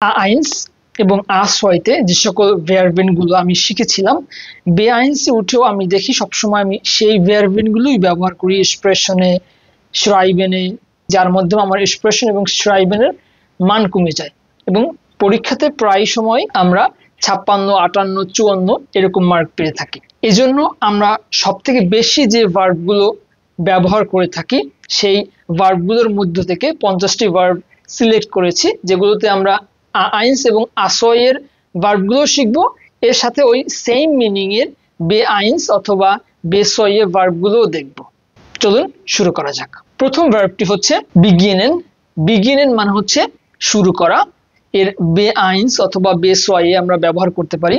আইন্স এবং আসয়তে যে সকল ভার্বেনগুলো আমি শিখেছিলাম, বে আইন্সে উঠেও আমি দেখি সবসময় আমি সেই ভার্বেনগুলোই ব্যবহার করি এক্সপ্রেশনে, শ্রাইবেনে, যার মাধ্যমে আমার এক্সপ্রেশন এবং শ্রাইবেনের মান কমে যায়। এবং পরীক্ষাতে প্রায় সময় আমরা 56, 58, 54 এরকম মার্ক পেয়ে থাকি। এজন্য আমরা সব থেকে বেশি যে ভার্বগুলো ব্যবহার করে থাকি সেই ভার্বগুলোর মধ্য থেকে 50টি ভার্ব সিলেক্ট করেছি, যেগুলোতে আমরা আইন্স এবং আসয়ের ভার্বগুলো শিখবো, এর সাথে ওই সেম মিনিং এর বে আইন্স অথবা বে সয়ে ভার্বগুলোও দেখব। চলুন শুরু করা যাক। প্রথম ভার্বটি হচ্ছে বিগিনেন। বিগিনেন মানে হচ্ছে শুরু করা। এর বে আইন্স অথবা বে সয়ে আমরা ব্যবহার করতে পারি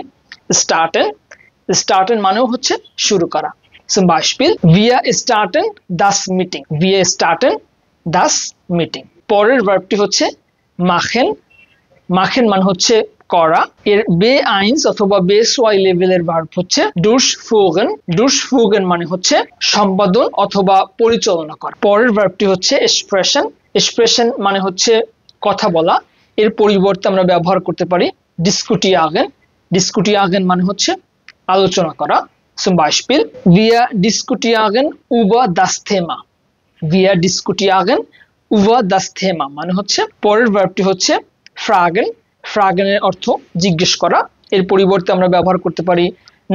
স্টার্টেন। স্টার্টেন মানেও হচ্ছে শুরু করা। Zum Beispiel, wir starten das Meeting. Wir starten das Meeting. পরের ভার্বটি হচ্ছে machen. machen মানে হচ্ছে করা। এর বে আইন্স অথবা বে সোয়াই লেভেলের ভার্ব হচ্ছে durchführen. durchführen মানে হচ্ছে সম্পাদন অথবা পরিচালনা করা। পরের ভার্বটি হচ্ছে expression. expression মানে হচ্ছে কথা বলা। এর পরিবর্তে আমরা ব্যবহার করতে পারি diskutieren. diskutieren মানে হচ্ছে আলোচনা করা। Zum Beispiel, wir diskutieren über das Thema. Wir diskutieren über das Thema মানে হচ্ছে পরের ভার্বটি হচ্ছে fragen. fragen এর অর্থ জিজ্ঞেস করা। এর পরিবর্তে আমরা ব্যবহার করতে পারি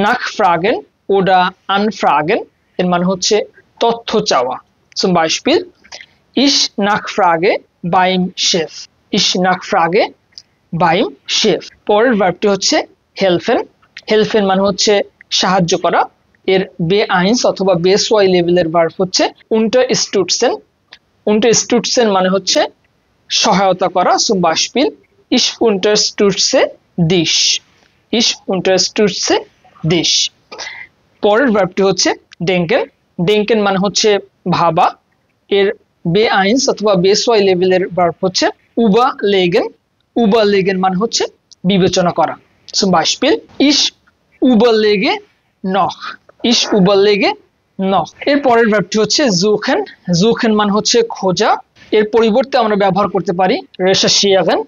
nachfragen oder anfragen. এর মানে হচ্ছে তথ্য চাওয়া। Zum Beispiel, ich nachfrage beim Chef. ich nachfrage beim Chef. পরের ভার্বটি হচ্ছে helfen. helfen মানে হচ্ছে সাহায্য করা। এর বে আইন্স অথবা বে সোয়াই লেভেলের ভার্ব হচ্ছে unterstützen. unterstützen মানে হচ্ছে সহায়তা করা। Zum Beispiel, ich unterstütze dich. ich unterstütze dich. পরের ভার্বটি হচ্ছে denken. denken মানে হচ্ছে ভাবা। এর বে আইন্স অথবা বে সোয়াই লেভেলের ভার্ব হচ্ছে überlegen. überlegen মানে হচ্ছে বিবেচনা করা। Zum Beispiel, ich überlege noch. ich überlege noch. এর পরের ভার্বটি হচ্ছে suchen. suchen মানে হচ্ছে খোঁজা। এর পরিবর্তে আমরা ব্যবহার করতে পারি recherchieren.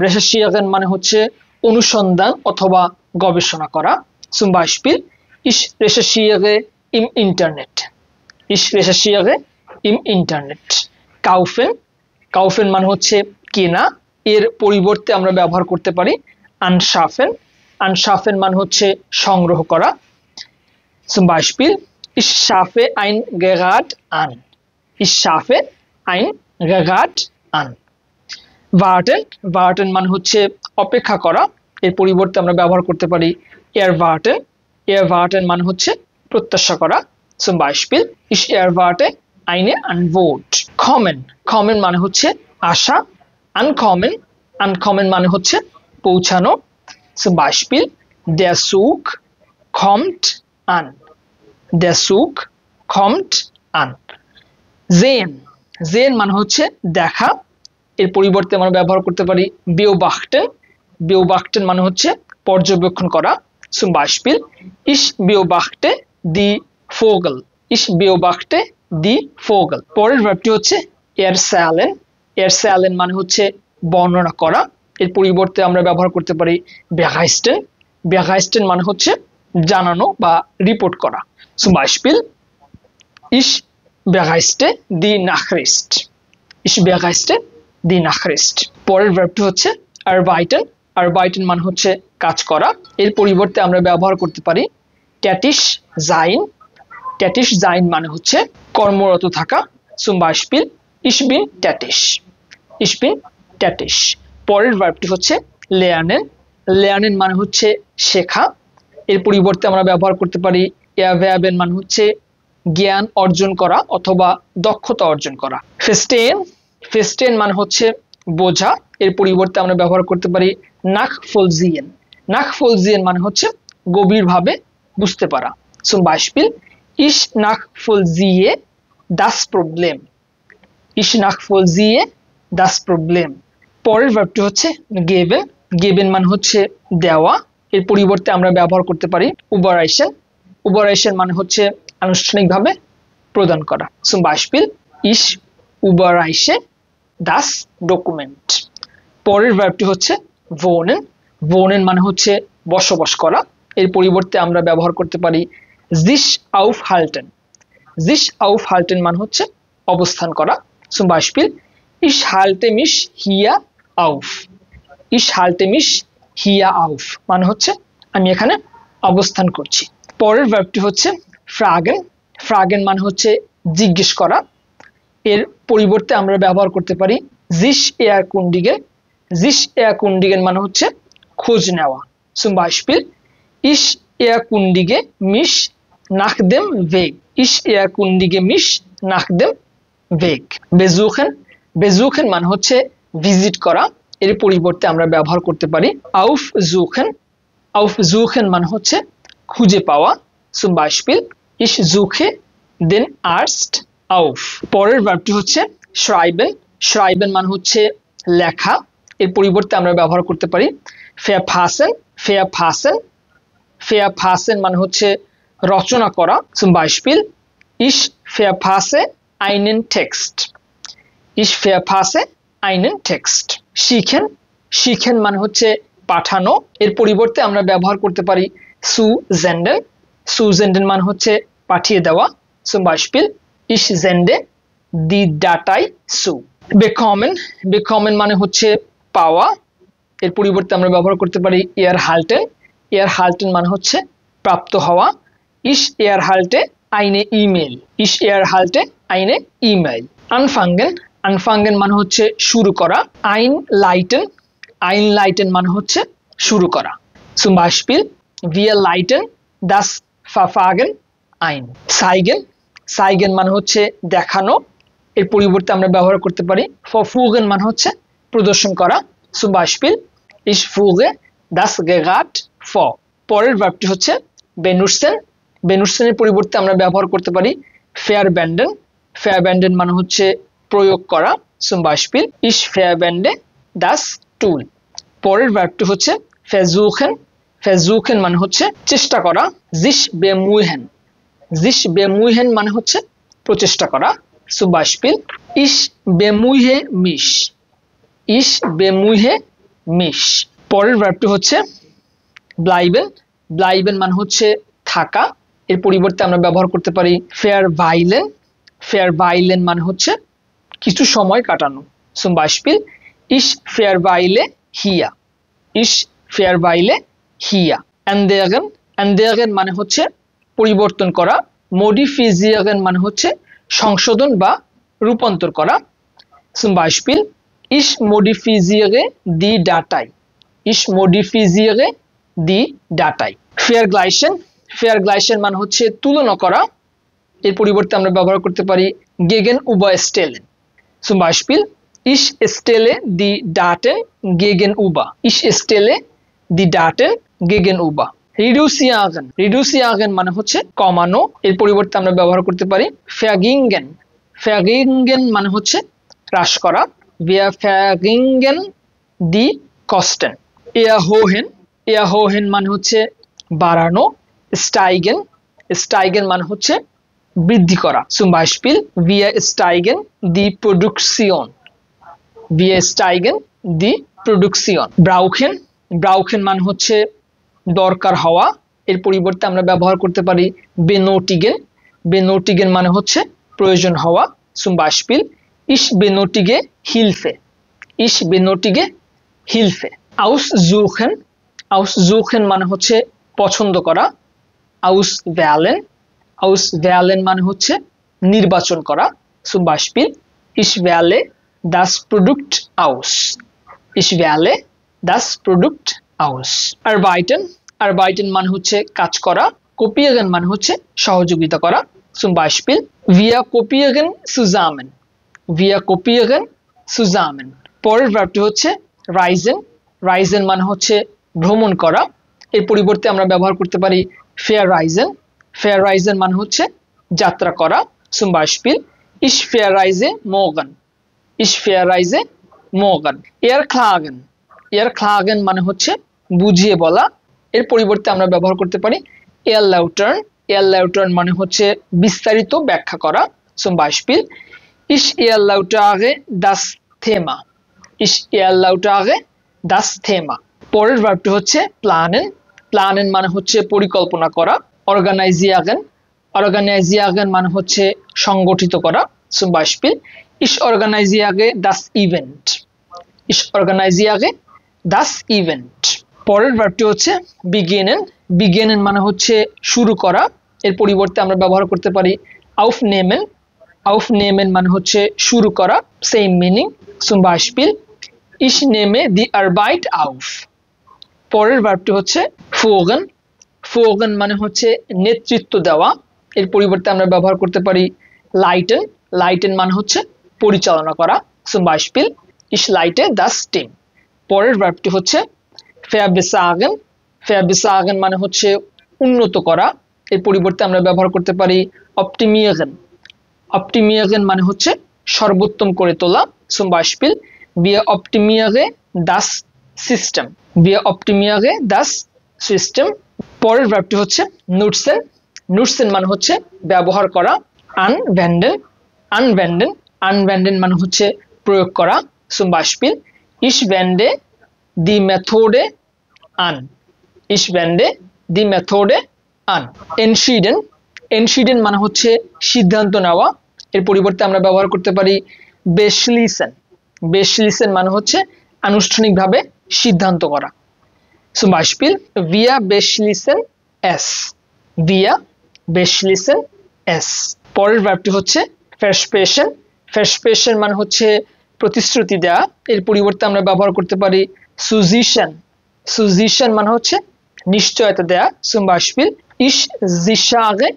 recherchieren মানে হচ্ছে অনুসন্ধান অথবা গবেষণা করা। Zum Beispiel, ich recherchiere im Internet. ich recherchiere im Internet. kaufen. kaufen মানে হচ্ছে কেনা। এর পরিবর্তে আমরা ব্যবহার করতে পারি anschaffen. anschaffen মানে হচ্ছে সংগ্রহ করা। Zum Beispiel, ich schaffe ein Gerät an. ich schaffe ein Gerät an. warten. warten মানে হচ্ছে অপেক্ষা করা। এর পরিবর্তে আমরা ব্যবহার করতে পারি erwarten. erwarten মানে হচ্ছে প্রত্যাশা করা। Zum Beispiel, ich erwarte eine Antwort. kommen. kommen মানে হচ্ছে আসা। ankommen. ankommen মানে হচ্ছে পৌঁছানো। Zum Beispiel, der Zug kommt an. der Zug kommt an. sehen. sehen মানে হচ্ছে দেখা। এর পরিবর্তে আমরা ব্যবহার করতে পারি beobachten. beobachten মানে হচ্ছে পর্যবেক্ষণ করা। Zum Beispiel, ich beobachte die Vogel. ich beobachte die Vogel. পরের ভার্বটি হচ্ছে erzählen. erzählen মানে হচ্ছে বর্ণনা করা। এর পরিবর্তে আমরা ব্যবহার করতে পারি berichten. berichten মানে হচ্ছে জানানো বা রিপোর্ট করা। Zum Beispiel, ich berichte die Nachricht. ich berichte die Nachricht. পরের ভার্বটি হচ্ছে arbeiten. arbeiten মানে হচ্ছে কাজ করা। এর পরিবর্তে আমরা ব্যবহার করতে পারি tätig sein. tätig sein মানে হচ্ছে কর্মরত থাকা। Zum Beispiel, ich bin tätig. ich bin tätig. পরের ভার্বটি হচ্ছে lernen. lernen মানে হচ্ছে শেখা। এর পরিবর্তে আমরা ব্যবহার করতে পারি erwerben মানে হচ্ছে জ্ঞান অর্জন করা অথবা দক্ষতা অর্জন করা। verstehen. verstehen মানে হচ্ছে বোঝা। এর পরিবর্তে আমরা ব্যবহার করতে পারি nachvollziehen. nachvollziehen মানে হচ্ছে গভীরভাবে বুঝতে পারা। Zum Beispiel, ich nachvollziehe das Problem. ich nachvollziehe das Problem. পরের ভার্বটি হচ্ছে geben. geben মানে হচ্ছে দেওয়া। এর পরিবর্তে আমরা ব্যবহার করতে পারি überreichen. überreichen মানে হচ্ছে আনুষ্ঠানিকভাবে প্রদান করা। Zum Beispiel, ich überreiche das Dokument. পরের ভার্বটি হচ্ছে wohnen। wohnen মানে হচ্ছে বসবাস করা। এর পরিবর্তে আমরা ব্যবহার করতে পারি sich aufhalten। sich aufhalten মানে হচ্ছে অবস্থান করা। Zum Beispiel ich halte mich hier auf। ich halte mich hier auf মানে হচ্ছে আমি এখানে অবস্থান করছি। পরের ভার্বটি হচ্ছে fragen। fragen মানে হচ্ছে জিজ্ঞেস করা। এর পরিবর্তে আমরা ব্যবহার করতে পারি sich erkundigen। sich erkundigen মানে হচ্ছে খোঁজ নেওয়া। Zum Beispiel ich erkundige mich nach dem Weg। ich erkundige mich nach dem Weg। besuchen। besuchen মানে হচ্ছে ভিজিট করা। এর পরিবর্তে আমরা ব্যবহার করতে পারি aufsuchen। aufsuchen মানে হচ্ছে খুঁজে পাওয়া। Zum Beispiel ich suche den Arzt auf। পরের ভার্বটি হচ্ছে schreiben। schreiben মানে হচ্ছে লেখা। এর পরিবর্তে আমরা ব্যবহার করতে পারি verfassen। verfassen। verfassen মানে হচ্ছে রচনা করা। Zum Beispiel ich verfasse einen Text। ich verfasse einen Text। শিখেন। শিখেন মানে হচ্ছে পাঠানো। এর পরিবর্তে আমরা ব্যবহার করতে পারি zusenden। zusenden মানে হচ্ছে পাঠিয়ে দেওয়া। Zum Beispiel ich sende die Datei zu। bekommen। bekommen মানে হচ্ছে পাওয়া। এর পরিবর্তে আমরা ব্যবহার করতে পারি erhalten। erhalten মানে হচ্ছে প্রাপ্ত হওয়া। ich erhalte eine E-Mail। ich erhalte eine E-Mail। anfangen। anfangen মানে হচ্ছে শুরু করা। einleiten। einleiten মানে হচ্ছে শুরু করা। Zum Beispiel wir leiten das Verfahren ein। zeigen। zeigen মানে হচ্ছে দেখানো। এর পরিবর্তে আমরা ব্যবহার করতে পারি verfügen মানে হচ্ছে প্রদর্শন করা। Zum Beispiel ich führe das Gerät vor। পরের ভার্বটি হচ্ছে benutzen। benutzen এর পরিবর্তে আমরা ব্যবহার করতে পারি verwenden। verwenden মানে হচ্ছে প্রয়োগ করা। Zum Beispiel ich verwende das Tool। পরের ভার্বটি হচ্ছে versuchen। versuchen মানে হচ্ছে চেষ্টা করা। sich bemühen। sich bemühen মানে হচ্ছে প্রচেষ্টা করা। Zum Beispiel ich bemühe mich। ich bemühe mich। পরের ভার্বটি হচ্ছে bleiben। bleiben মানে হচ্ছে থাকা। এর পরিবর্তে আমরা ব্যবহার করতে পারি verweilen। verweilen মানে হচ্ছে কিছু সময় কাটানো। Zum Beispiel ich verweile hier। ich verweile hier। ändern। ändern মানে হচ্ছে পরিবর্তন করা। modifisieren মানে হচ্ছে সংশোধন বা রূপান্তর করা। Zum Beispiel ich modifisiere die Datei। ich modifisiere die Datei। vergleichen। vergleichen মানে হচ্ছে তুলনা করা। এর পরিবর্তে আমরা ব্যবহার করতে পারি gegenüberstellen। Zum Beispiel ich stelle die Daten gegenüber। ich stelle die Daten gegenüber। reduzieren। reduzieren মানে হচ্ছে কমানো। এর পরিবর্তে আমরা ব্যবহার করতে পারি verringern। verringern মানে হচ্ছে হ্রাস করা। wir verringern die Kosten। erhöhen। erhöhen মানে হচ্ছে বাড়ানো। steigen। steigen মানে হচ্ছে বৃদ্ধি করা। Zum Beispiel wir steigen die Produktion। wir steigen die Produktion। brauchen। brauchen মানে হচ্ছে দরকার হওয়া। এর পরিবর্তে আমরা ব্যবহার করতে পারি benötigen। benötigen মানে হচ্ছে প্রয়োজন হওয়া। Zum Beispiel ich benötige Hilfe। ich benötige Hilfe। aussuchen। aussuchen মানে হচ্ছে পছন্দ করা। auswählen। auswählen মানে হচ্ছে নির্বাচন করা। Zum Beispiel ich wähle das Produkt aus। ich wähle das Produkt aus। arbeiten। arbeiten মানে হচ্ছে কাজ করা। kopieren মানে হচ্ছে সহযোগিতা করা। Zum Beispiel wir kopieren zusammen। wir kopieren zusammen। পরের ভার্বটি হচ্ছে reisen। reisen মানে হচ্ছে ভ্রমণ করা। এর পরিবর্তে আমরা ব্যবহার করতে পারি verreisen। verreisen মানে হচ্ছে যাত্রা করা। Zum Beispiel ich verreise morgen। ich verreise morgen। erklären। erklären মানে হচ্ছে বুঝিয়ে বলা। এর পরিবর্তে আমরা ব্যবহার করতে পারি erläutern। erläutern মানে হচ্ছে বিস্তারিত ব্যাখ্যা করা। Zum Beispiel ich erläutere das Thema। Ich erläutere das Thema. পরের ভার্বটি হচ্ছে প্ল্যানেন। প্ল্যানেন মানে হচ্ছে পরিকল্পনা করা। অর্গানাইজিয়াগেন। অর্গানাইজিয়াগেন মানে হচ্ছে সংগঠিত করা। Zum Beispiel ich organisiere das Event. Ich organisiere das Event. পরের ভার্বটি হচ্ছে beginnen. beginnen মানে হচ্ছে শুরু করা। এর পরিবর্তে আমরা ব্যবহার করতে পারি aufnehmen. aufnehmen মানে হচ্ছে শুরু করা, same meaning. Zum Beispiel ich nehme die Arbeit auf. পরের ভার্বটি হচ্ছে folgen. folgen মানে হচ্ছে নেতৃত্ব দেওয়া। এর পরিবর্তে আমরা ব্যবহার করতে পারি leiten. leiten মানে হচ্ছে পরিচালনা করা। Zum Beispiel ich leite das Team. পরের ভার্বটি হচ্ছে verbessern. verbessern মানে হচ্ছে উন্নত করা। এর পরিবর্তে আমরা ব্যবহার করতে পারি optimieren. optimieren মানে হচ্ছে সর্বোত্তম করে তোলা। Zum Beispiel wir optimieren das System. wir optimieren das System. পরের ভার্বটি হচ্ছে nutzen. nutzen মানে হচ্ছে ব্যবহার করা। anwenden. anwenden. anwenden মানে হচ্ছে প্রয়োগ করা। Zum Beispiel ich wende die Methode an. ich wende die Methode an. entschieden. entschieden মানে হচ্ছে সিদ্ধান্ত নেওয়া। এর পরিবর্তে আমরা ব্যবহার করতে পারি beschließen. beschließen মানে হচ্ছে আনুষ্ঠানিকভাবে সিদ্ধান্ত করা। Zum Beispiel wir beschließen es. wir beschließen es. পরের ভার্বটি হচ্ছে versprechen. versprechen মানে হচ্ছে প্রতিশ্রুতি দেওয়া। এর পরিবর্তে আমরা ব্যবহার করতে পারি zusichern. zusichern মানে হচ্ছে নিশ্চয়তা দেওয়া। Zum Beispiel ich sichere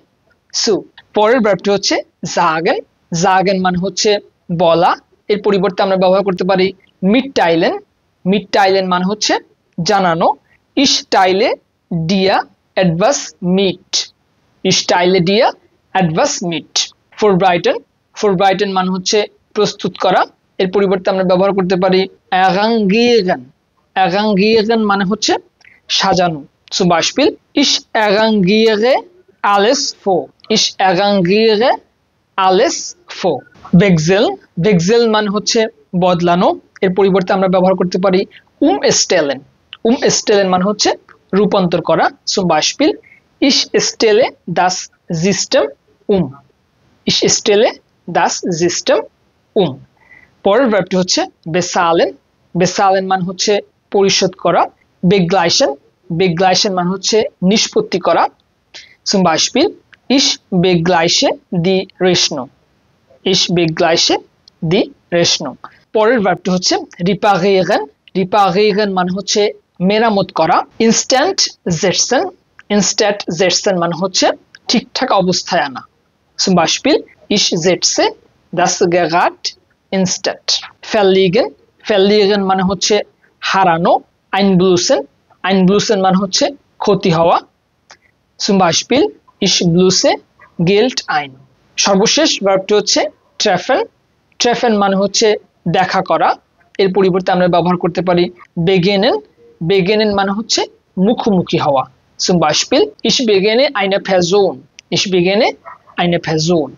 zu. পরের ভার্বটি হচ্ছে sagen. sagen মানে হচ্ছে বলা। এর পরিবর্তে আমরা ব্যবহার করতে পারি mitteilen. mitteilen মানে হচ্ছে জানানো। ich teile dir etwas mit. ich teile dir etwas mit. vorbereiten. vorbereiten মানে হচ্ছে প্রস্তুত করা। এর পরিবর্তে আমরা ব্যবহার করতে পারি arrangieren. arrangieren মানে হচ্ছে সাজানো। Zum Beispiel ich arrangiere alles vor. ich arrangiere alles vor. wechseln. wechseln মানে হচ্ছে বদলানো। এর পরিবর্তে আমরা ব্যবহার করতে পারি umstellen. umstellen মানে হচ্ছে রূপান্তর করা। Zum Beispiel ich stelle das System um. ich stelle das System um. পরের ভার্বটি হচ্ছে bezahlen. bezahlen মানে হচ্ছে পরিশোধ করা। begleichen. begleichen মানে হচ্ছে নিষ্পত্তি করা। Zum Beispiel ich begleiche die Rechnung. ich begleiche die Rechnung. পরের ভার্বটি হচ্ছে reparieren. reparieren মানে হচ্ছে মেরামত করা। instant setzen. instant setzen মানে হচ্ছে ঠিকঠাক অবস্থায় আনা। Zum Beispiel ich setze das Gerät instant. verlieren. verlieren মানে হচ্ছে হারানো। einbüßen. einbüßen মানে হচ্ছে ক্ষতি হওয়া। Zum Beispiel ich büße Geld ein. সর্বশেষ ভার্বটি হচ্ছে treffen. treffen মানে হচ্ছে দেখা করা। এর পরিবর্তে আমরা ব্যবহার করতে পারি begegnen. begegnen মানে হচ্ছে মুখোমুখি হওয়া। Zum Beispiel ich begegne eine Person. ich begegne eine Person.